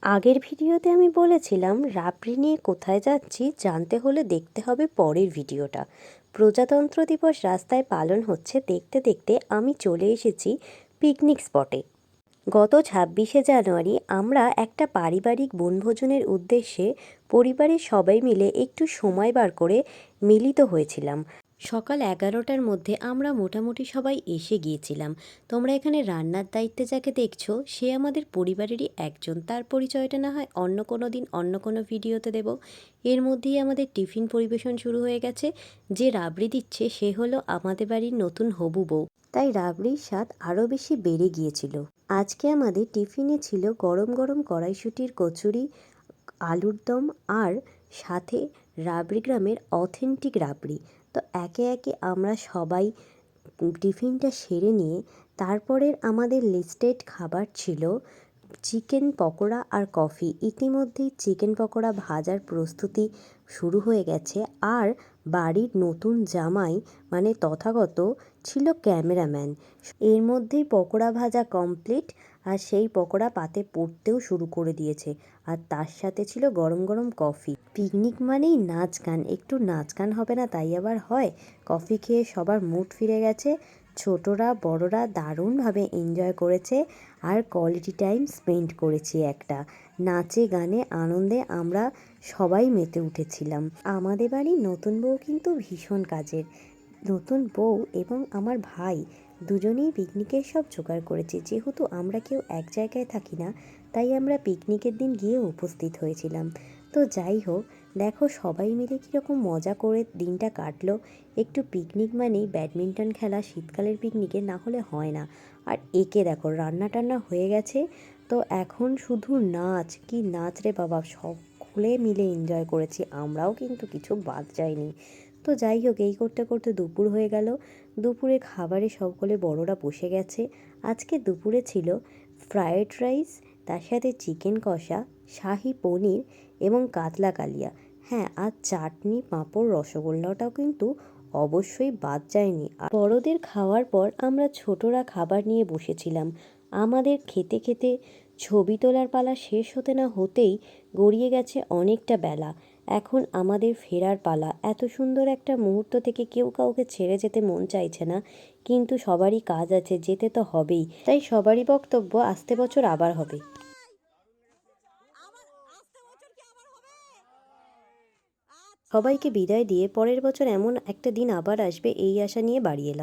আগের ভিডিওতে আমি বলেছিলাম রাবড়ি নিয়ে কোথায় যাচ্ছি জানতে হলে দেখতে হবে পরের ভিডিওটা। প্রজাতন্ত্র দিবস রাস্তায় পালন হচ্ছে দেখতে দেখতে আমি চলে এসেছি পিকনিক স্পটে। গত ২৬শে জানুয়ারি আমরা একটা পারিবারিক বনভোজনের উদ্দেশ্যে পরিবারের সবাই মিলে একটু সময় বার করে মিলিত হয়েছিলাম। সকাল ১১টার মধ্যে আমরা মোটামুটি সবাই এসে গিয়েছিলাম। তোমরা এখানে রান্নার দায়িত্বে যাকে দেখছো সে আমাদের পরিবারেরই একজন, তার পরিচয়টা না হয় অন্য কোনো দিন অন্য কোনো ভিডিওতে দেব। এর মধ্যেই আমাদের টিফিন পরিবেশন শুরু হয়ে গেছে। যে রাবড়ি দিচ্ছে সে হলো আমাদের বাড়ির নতুন হবু বউ, তাই রাবড়ির স্বাদ আরও বেশি বেড়ে গিয়েছিল। আজকে আমাদের টিফিনে ছিল গরম গরম কড়াইশুঁটির কচুরি, আলুর দম আর সাথে রাবড়ি গ্রামের অথেন্টিক রাবড়ি। তো একে একে আমরা সবাই টিফিনটা সেরে নিয়ে তারপরের আমাদের লিস্টেড খাবার ছিল চিকেন পকোড়া আর কফি। ইতিমধ্যেই চিকেন পকোড়া ভাজার প্রস্তুতি শুরু হয়ে গেছে, আর বাড়ির নতুন জামাই মানে তথাগত ছিল ক্যামেরাম্যান। এর মধ্যেই পকোড়া ভাজা কমপ্লিট, আর সেই পকোড়া পাতে পড়তেও শুরু করে দিয়েছে। আর তার সাথে ছিল গরম গরম কফি। পিকনিক মানেই নাচ গান, একটু নাচ গান হবে না তাই আবার হয়? কফি খেয়ে সবার মুড ফিরে গেছে। ছোটরা বড়রা দারুণভাবে এনজয় করেছে, আর কোয়ালিটি টাইম স্পেন্ড করেছি একটা। নাচে গানে আনন্দে আমরা সবাই মেতে উঠেছিলাম। আমাদের বাড়ির নতুন বউ কিন্তু ভীষণ কাজের। নতুন বউ এবং আমার ভাই দুজনেই পিকনিকের সব জোগাড় করেছে। যেহেতু আমরা কেউ এক জায়গায় থাকি না, তাই আমরা পিকনিকের দিন গিয়ে উপস্থিত হয়েছিলাম। তো যাই হোক, দেখো সবাই মিলে কীরকম মজা করে দিনটা কাটলো। একটু পিকনিক মানেই ব্যাডমিন্টন খেলা, শীতকালের পিকনিকে না হলে হয় না। আর একে দেখো রান্না টান্না হয়ে গেছে, তো এখন শুধু নাচ। কি নাচ রে বাবা, সকলে মিলে এনজয় করেছি, আমরাও কিন্তু কিছু বাদ যায়নি। তো যাই হোক, এই করতে করতে দুপুর হয়ে গেল। দুপুরে খাবারে সকলে বড়রা বসে গেছে। আজকে দুপুরে ছিল ফ্রায়েড রাইস, তার সাথে চিকেন কষা, শাহি পনির এবং কাতলা কালিয়া। হ্যাঁ, আর চাটনি, পাঁপড়, রসগোল্লাটাও কিন্তু অবশ্যই বাদ যায়নি। বড়দের খাওয়ার পর আমরা ছোটরা খাবার নিয়ে বসেছিলাম। আমাদের খেতে খেতে ছবি তোলার পালা শেষ হতে না হতেই গড়িয়ে গেছে অনেকটা বেলা। এখন আমাদের ফেরার পালা। এত সুন্দর একটা মুহূর্ত থেকে কেউ কাউকে ছেড়ে যেতে মন চাইছে না, কিন্তু সবারই কাজ আছে, যেতে তো হবেই। তাই সবারই বক্তব্য আসতে বছর আবার হবে। সবাইকে বিদায় দিয়ে পরের বছর এমন একটা দিন আবার আসবে এই আশা নিয়ে বাড়ি এলাম।